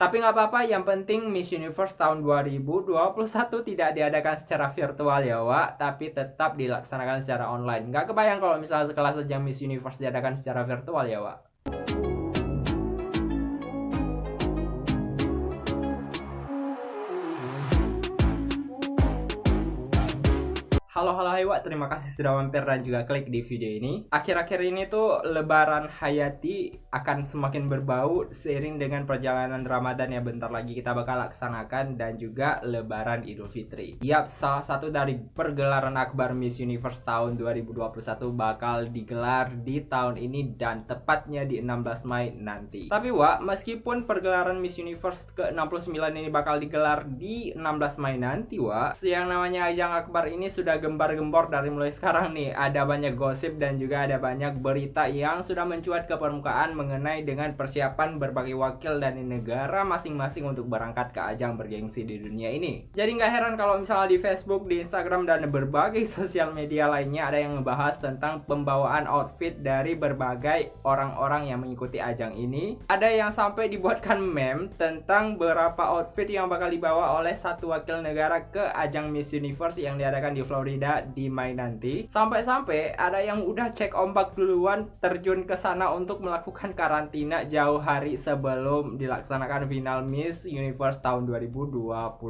Tapi nggak apa-apa, yang penting Miss Universe tahun 2021 tidak diadakan secara virtual ya Wak, tapi tetap dilaksanakan secara online. Nggak kebayang kalau misalnya sekelas ajang Miss Universe diadakan secara virtual ya Wak. Halo hai Wak, terima kasih sudah mampir dan juga klik di video ini. Akhir-akhir ini tuh Lebaran Hayati akan semakin berbau seiring dengan perjalanan Ramadan yang bentar lagi kita bakal laksanakan, dan juga Lebaran Idul Fitri. Yap, salah satu dari pergelaran akbar Miss Universe tahun 2021 bakal digelar di tahun ini dan tepatnya di 16 Mei nanti. Tapi Wak, meskipun pergelaran Miss Universe ke-69 ini bakal digelar di 16 Mei nanti Wak, yang namanya ajang akbar ini sudah gembar-gembor dari mulai sekarang nih. Ada banyak gosip dan juga ada banyak berita yang sudah mencuat ke permukaan mengenai dengan persiapan berbagai wakil dari negara masing-masing untuk berangkat ke ajang bergengsi di dunia ini. Jadi nggak heran kalau misalnya di Facebook, di Instagram, dan berbagai sosial media lainnya ada yang ngebahas tentang pembawaan outfit dari berbagai orang-orang yang mengikuti ajang ini. Ada yang sampai dibuatkan meme tentang beberapa outfit yang bakal dibawa oleh satu wakil negara ke ajang Miss Universe yang diadakan di Florida di Mei nanti. Sampai-sampai ada yang udah cek ombak duluan, terjun ke sana untuk melakukan karantina jauh hari sebelum dilaksanakan final Miss Universe tahun 2021.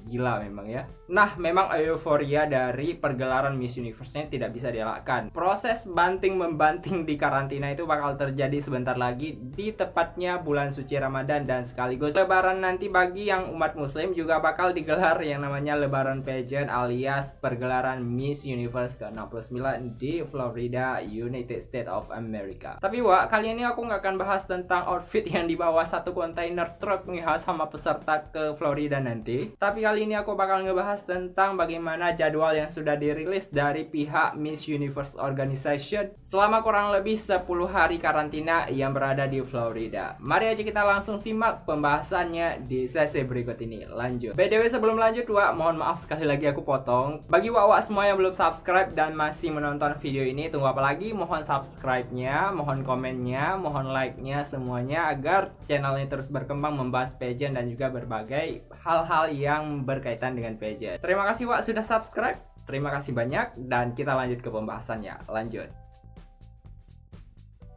Gila memang ya. Nah, memang euforia dari pergelaran Miss Universe-nya tidak bisa dielakkan. Proses banting-membanting di karantina itu bakal terjadi sebentar lagi di tepatnya bulan suci Ramadan, dan sekaligus Lebaran nanti bagi yang umat muslim juga bakal digelar yang namanya Lebaran Pageant alias pergelaran Miss Universe ke-69 di Florida, United States of America. Tapi Wak, kali ini aku nggak akan bahas tentang outfit yang dibawa satu kontainer truk nih sama peserta ke Florida nanti. Tapi kali ini aku bakal ngebahas tentang bagaimana jadwal yang sudah dirilis dari pihak Miss Universe Organization selama kurang lebih 10 hari karantina yang berada di Florida. Mari aja kita langsung simak pembahasannya di sesi berikut ini. Lanjut. BTW sebelum lanjut Wak, mohon maaf sekali lagi aku potong. Bagi Wak semua yang belum subscribe dan masih menonton video ini, tunggu apa lagi? Mohon subscribe-nya, mohon komennya, mohon like-nya semuanya agar channel ini terus berkembang membahas pageant dan juga berbagai hal-hal yang berkaitan dengan pageant. Terima kasih Wak sudah subscribe. Terima kasih banyak dan kita lanjut ke pembahasannya. Lanjut.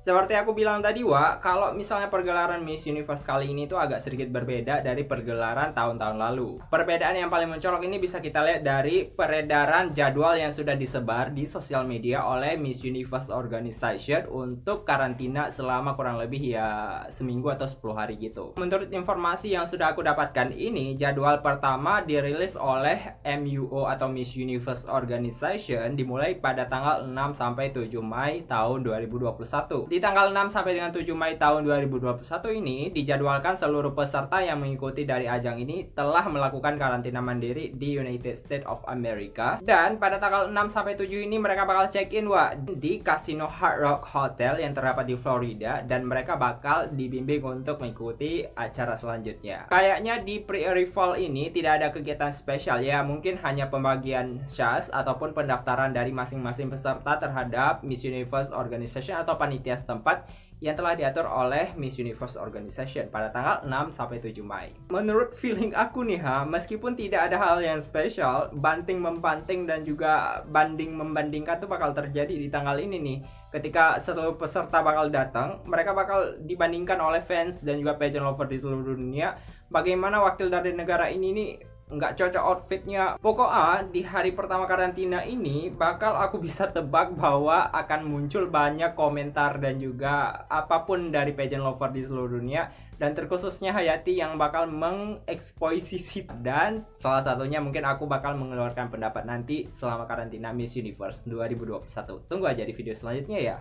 Seperti aku bilang tadi Wak, kalau misalnya pergelaran Miss Universe kali ini tuh agak sedikit berbeda dari pergelaran tahun-tahun lalu. Perbedaan yang paling mencolok ini bisa kita lihat dari peredaran jadwal yang sudah disebar di sosial media oleh Miss Universe Organization untuk karantina selama kurang lebih ya seminggu atau 10 hari gitu. Menurut informasi yang sudah aku dapatkan ini, jadwal pertama dirilis oleh MUO atau Miss Universe Organization dimulai pada tanggal 6 sampai 7 Mei tahun 2021. Di tanggal 6 sampai dengan 7 Mei tahun 2021 ini dijadwalkan seluruh peserta yang mengikuti dari ajang ini telah melakukan karantina mandiri di United States of America, dan pada tanggal 6 sampai 7 ini mereka bakal check-in Wak di Casino Hard Rock Hotel yang terdapat di Florida, dan mereka bakal dibimbing untuk mengikuti acara selanjutnya. Kayaknya di pre-arrival ini tidak ada kegiatan spesial ya, mungkin hanya pembagian syas ataupun pendaftaran dari masing-masing peserta terhadap Miss Universe Organization atau panitia setempat yang telah diatur oleh Miss Universe Organization pada tanggal 6 sampai 7 Mei. Menurut feeling aku nih meskipun tidak ada hal yang spesial, banting membanting dan juga banding membandingkan tuh bakal terjadi di tanggal ini nih. Ketika seluruh peserta bakal datang, mereka bakal dibandingkan oleh fans dan juga pageant lover di seluruh dunia bagaimana wakil dari negara ini nih nggak cocok outfitnya. Pokoknya di hari pertama karantina ini bakal aku bisa tebak bahwa akan muncul banyak komentar dan juga apapun dari pageant lover di seluruh dunia, dan terkhususnya Hayati yang bakal mengeksposisi, dan salah satunya mungkin aku bakal mengeluarkan pendapat nanti selama karantina Miss Universe 2021. Tunggu aja di video selanjutnya ya.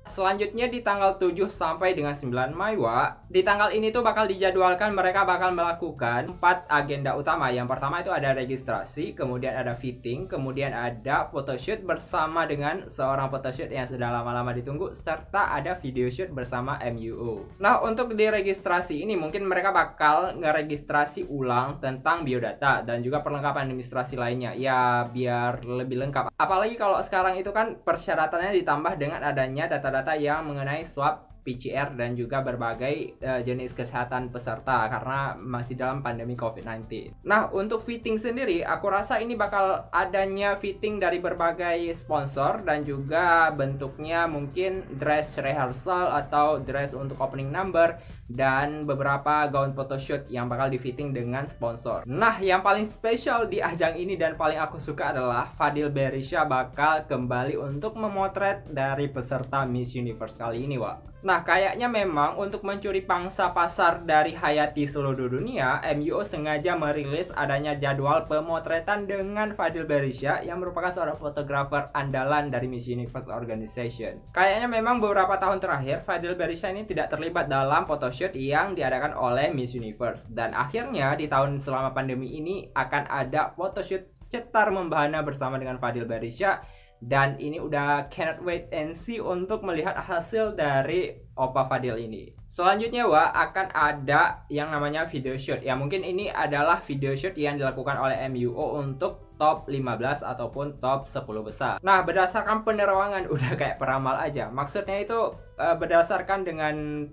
Selanjutnya di tanggal 7 sampai dengan 9 Mei Wak, di tanggal ini tuh bakal dijadwalkan mereka bakal melakukan 4 agenda utama. Yang pertama itu ada registrasi, kemudian ada fitting, kemudian ada photoshoot bersama dengan seorang photoshoot yang sudah lama-lama ditunggu, serta ada video shoot bersama MUO. Nah, untuk di registrasi ini mungkin mereka bakal ngeregistrasi ulang tentang biodata dan juga perlengkapan administrasi lainnya ya, biar lebih lengkap. Apalagi kalau sekarang itu kan persyaratannya ditambah dengan adanya data-data yang mengenai swab PCR dan juga berbagai jenis kesehatan peserta karena masih dalam pandemi COVID-19. Nah, untuk fitting sendiri, aku rasa ini bakal adanya fitting dari berbagai sponsor dan juga bentuknya mungkin dress rehearsal atau dress untuk opening number dan beberapa gaun photoshoot yang bakal di-fitting dengan sponsor. Nah, yang paling spesial di ajang ini dan paling aku suka adalah Fadil Berisha bakal kembali untuk memotret dari peserta Miss Universe kali ini, Wak. Nah, kayaknya memang untuk mencuri pangsa pasar dari Hayati seluruh dunia, MUO sengaja merilis adanya jadwal pemotretan dengan Fadil Berisha yang merupakan seorang fotografer andalan dari Miss Universe Organization. Kayaknya memang beberapa tahun terakhir Fadil Berisha ini tidak terlibat dalam photoshoot yang diadakan oleh Miss Universe, dan akhirnya di tahun selama pandemi ini akan ada photoshoot cetar membahana bersama dengan Fadil Berisha. Dan ini udah cannot wait and see untuk melihat hasil dari Opa Fadil ini. Selanjutnya, Wak, akan ada yang namanya video shoot. Ya, mungkin ini adalah video shoot yang dilakukan oleh MUO untuk top 15 ataupun top 10 besar. Nah, berdasarkan penerawangan, udah kayak peramal aja. Maksudnya itu berdasarkan dengan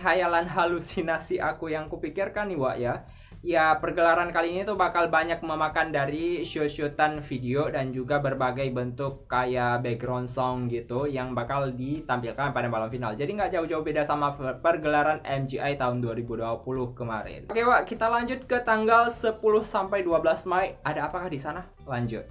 hayalan halusinasi aku yang kupikirkan nih, Wak, ya. Ya, pergelaran kali ini tuh bakal banyak memakan dari shoot-shootan video dan juga berbagai bentuk kayak background song gitu yang bakal ditampilkan pada malam final. Jadi nggak jauh-jauh beda sama pergelaran MGI tahun 2020 kemarin. Oke, Wak, kita lanjut ke tanggal 10-12 Mei. Ada apakah di sana? Lanjut.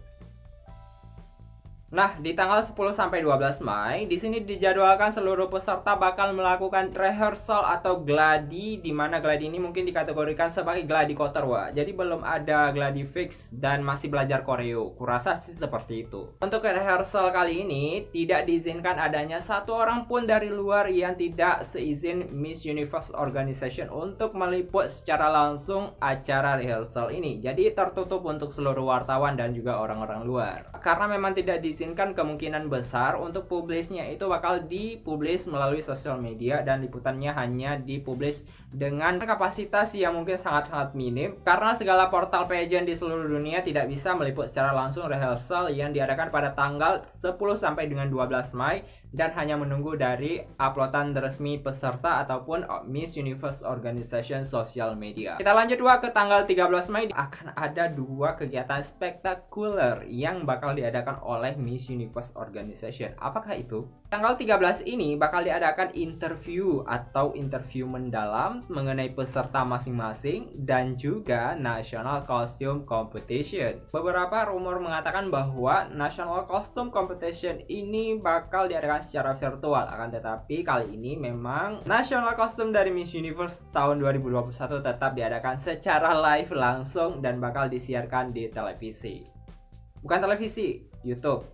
Nah, di tanggal 10-12 Mei, di sini dijadwalkan seluruh peserta bakal melakukan rehearsal atau gladi, di mana gladi ini mungkin dikategorikan sebagai gladi kotor, Wak. Jadi belum ada gladi fix dan masih belajar koreo. Kurasa sih seperti itu. Untuk rehearsal kali ini, tidak diizinkan adanya satu orang pun dari luar yang tidak seizin Miss Universe Organization untuk meliput secara langsung acara rehearsal ini. Jadi tertutup untuk seluruh wartawan dan juga orang-orang luar. Karena memang tidak diizinkan, kemungkinan besar untuk publisnya itu bakal dipublis melalui sosial media dan liputannya hanya dipublis dengan kapasitas yang mungkin sangat-sangat minim karena segala portal pageant di seluruh dunia tidak bisa meliput secara langsung rehearsal yang diadakan pada tanggal 10 sampai dengan 12 Mei dan hanya menunggu dari uploadan resmi peserta ataupun Miss Universe Organization sosial media. Kita lanjut, Wak, ke tanggal 13 Mei akan ada dua kegiatan spektakuler yang bakal diadakan oleh Miss Universe Organization. Apakah itu? Tanggal 13 ini bakal diadakan interview atau interview mendalam mengenai peserta masing-masing dan juga National Costume Competition. Beberapa rumor mengatakan bahwa National Costume Competition ini bakal diadakan secara virtual, akan tetapi kali ini memang National Costume dari Miss Universe tahun 2021 tetap diadakan secara live langsung dan bakal disiarkan di televisi. Bukan televisi, YouTube.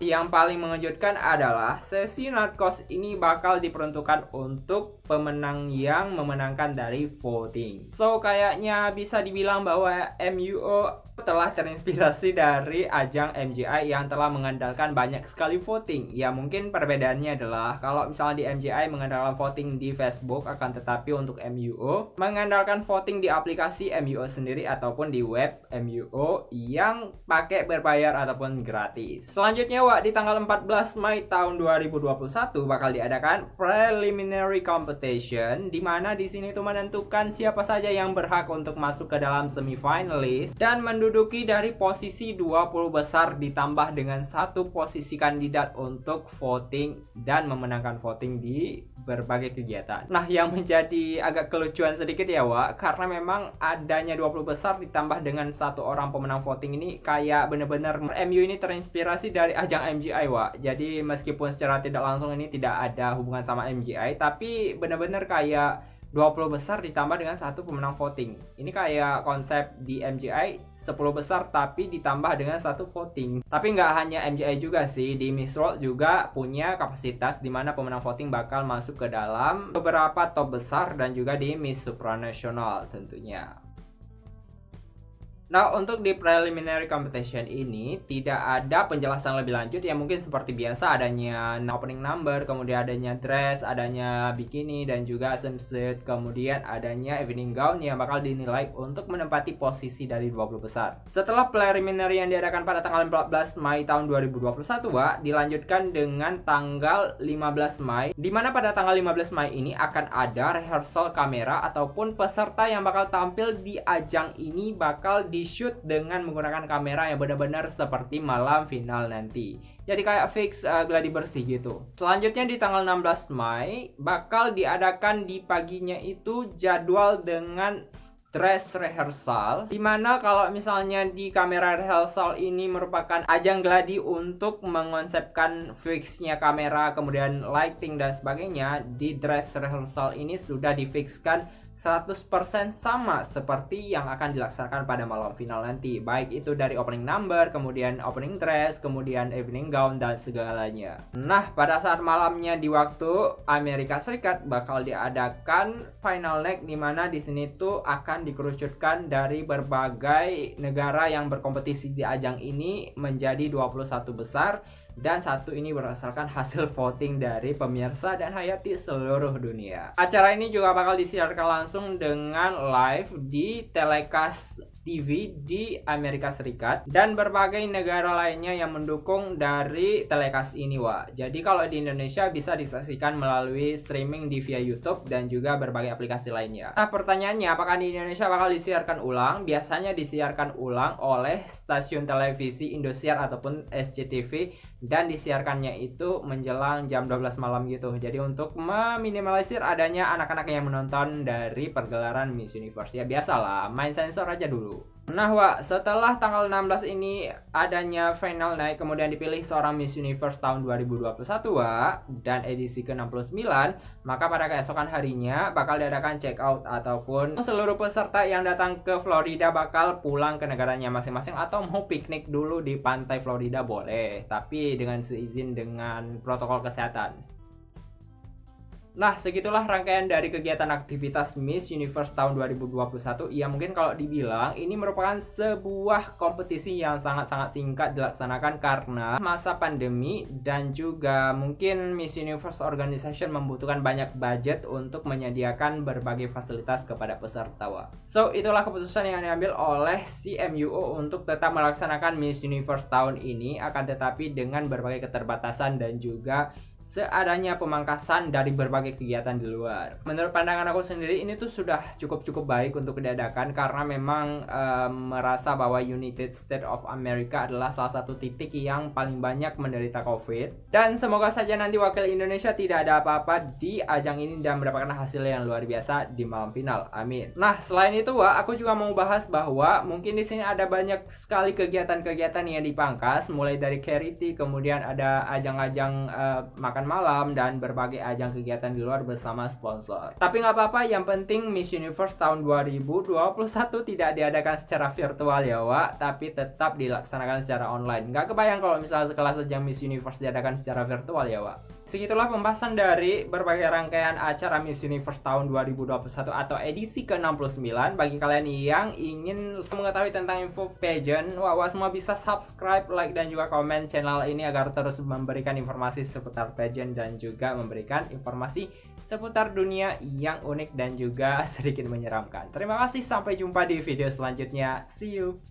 Yang paling mengejutkan adalah sesi Narcos ini bakal diperuntukkan untuk pemenang yang memenangkan dari voting. So, kayaknya bisa dibilang bahwa MUO telah terinspirasi dari ajang MGI yang telah mengandalkan banyak sekali voting. Ya, mungkin perbedaannya adalah kalau misalnya di MGI mengandalkan voting di Facebook, akan tetapi untuk MUO mengandalkan voting di aplikasi MUO sendiri ataupun di web MUO yang pakai berbayar ataupun gratis. Selanjutnya, Wak, di tanggal 14 Mei tahun 2021 bakal diadakan preliminary competition, di mana di sini tuh menentukan siapa saja yang berhak untuk masuk ke dalam semifinalist dan menduduki dari posisi 20 besar ditambah dengan satu posisi kandidat untuk voting dan memenangkan voting di berbagai kegiatan. Nah, yang menjadi agak kelucuan sedikit ya, Wak, karena memang adanya 20 besar ditambah dengan satu orang pemenang voting ini kayak bener-bener MU ini terinspirasi dari ajang MGI, Wak. Jadi meskipun secara tidak langsung ini tidak ada hubungan sama MGI, tapi bener-bener kayak 20 besar ditambah dengan satu pemenang voting. Ini kayak konsep di MGI 10 besar tapi ditambah dengan satu voting. Tapi nggak hanya MGI juga sih, di Miss World juga punya kapasitas di mana pemenang voting bakal masuk ke dalam beberapa top besar dan juga di Miss Supranational tentunya. Nah, untuk di preliminary competition ini tidak ada penjelasan lebih lanjut ya, mungkin seperti biasa adanya opening number, kemudian adanya dress, adanya bikini dan juga swimsuit, kemudian adanya evening gown yang bakal dinilai untuk menempati posisi dari 20 besar. Setelah preliminary yang diadakan pada tanggal 14 Mei tahun 2021, Wak, dilanjutkan dengan tanggal 15 Mei, di mana pada tanggal 15 Mei ini akan ada rehearsal kamera ataupun peserta yang bakal tampil di ajang ini bakal di-shoot dengan menggunakan kamera yang benar-benar seperti malam final nanti. Jadi kayak fix gladi bersih gitu. Selanjutnya di tanggal 16 Mei bakal diadakan di paginya itu jadwal dengan dress rehearsal, dimana kalau misalnya di kamera rehearsal ini merupakan ajang gladi untuk mengonsepkan fixnya kamera, kemudian lighting dan sebagainya, di dress rehearsal ini sudah difixkan 100% sama seperti yang akan dilaksanakan pada malam final nanti, baik itu dari opening number, kemudian opening dress, kemudian evening gown dan segalanya. Nah, pada saat malamnya di waktu Amerika Serikat bakal diadakan final night, dimana di sini tuh akan dikerucutkan dari berbagai negara yang berkompetisi di ajang ini menjadi 21 besar, dan satu ini berdasarkan hasil voting dari pemirsa dan hayati seluruh dunia. Acara ini juga bakal disiarkan langsung dengan live di telecast TV di Amerika Serikat dan berbagai negara lainnya yang mendukung dari telecast ini, Wak. Jadi kalau di Indonesia bisa disaksikan melalui streaming di via YouTube dan juga berbagai aplikasi lainnya. Nah, pertanyaannya, apakah di Indonesia bakal disiarkan ulang? Biasanya disiarkan ulang oleh stasiun televisi Indosiar ataupun SCTV, dan disiarkannya itu menjelang jam 12 malam gitu. Jadi untuk meminimalisir adanya anak-anak yang menonton dari pergelaran Miss Universe, ya biasalah, main sensor aja dulu. Nah, Wak, setelah tanggal 16 ini adanya final night, kemudian dipilih seorang Miss Universe tahun 2021, Wak, dan edisi ke-69, maka pada keesokan harinya bakal diadakan check out ataupun seluruh peserta yang datang ke Florida bakal pulang ke negaranya masing-masing, atau mau piknik dulu di pantai Florida boleh, tapi dengan seizin dengan protokol kesehatan. Nah, segitulah rangkaian dari kegiatan aktivitas Miss Universe tahun 2021. Ya, mungkin kalau dibilang ini merupakan sebuah kompetisi yang sangat-sangat singkat dilaksanakan karena masa pandemi, dan juga mungkin Miss Universe Organization membutuhkan banyak budget untuk menyediakan berbagai fasilitas kepada peserta. So, itulah keputusan yang diambil oleh CMUO untuk tetap melaksanakan Miss Universe tahun ini, akan tetapi dengan berbagai keterbatasan dan juga seadanya pemangkasan dari berbagai kegiatan di luar. Menurut pandangan aku sendiri, ini tuh sudah cukup baik untuk diadakan karena memang merasa bahwa United States of America adalah salah satu titik yang paling banyak menderita COVID. Dan semoga saja nanti wakil Indonesia tidak ada apa-apa di ajang ini dan mendapatkan hasil yang luar biasa di malam final. Amin. Nah, selain itu, Wak, aku juga mau bahas bahwa mungkin di sini ada banyak sekali kegiatan-kegiatan yang dipangkas, mulai dari charity, kemudian ada ajang-ajang makan malam dan berbagai ajang kegiatan di luar bersama sponsor. Tapi nggak apa-apa, yang penting Miss Universe tahun 2021 tidak diadakan secara virtual ya, Wak, tapi tetap dilaksanakan secara online. Nggak kebayang kalau misalnya sekelas ajang Miss Universe diadakan secara virtual ya, Wak. Segitulah pembahasan dari berbagai rangkaian acara Miss Universe tahun 2021 atau edisi ke-69. Bagi kalian yang ingin mengetahui tentang info pageant, Wak semua bisa subscribe, like, dan juga komen channel ini agar terus memberikan informasi seputar pageant dan juga memberikan informasi seputar dunia yang unik dan juga sedikit menyeramkan. Terima kasih, sampai jumpa di video selanjutnya. See you!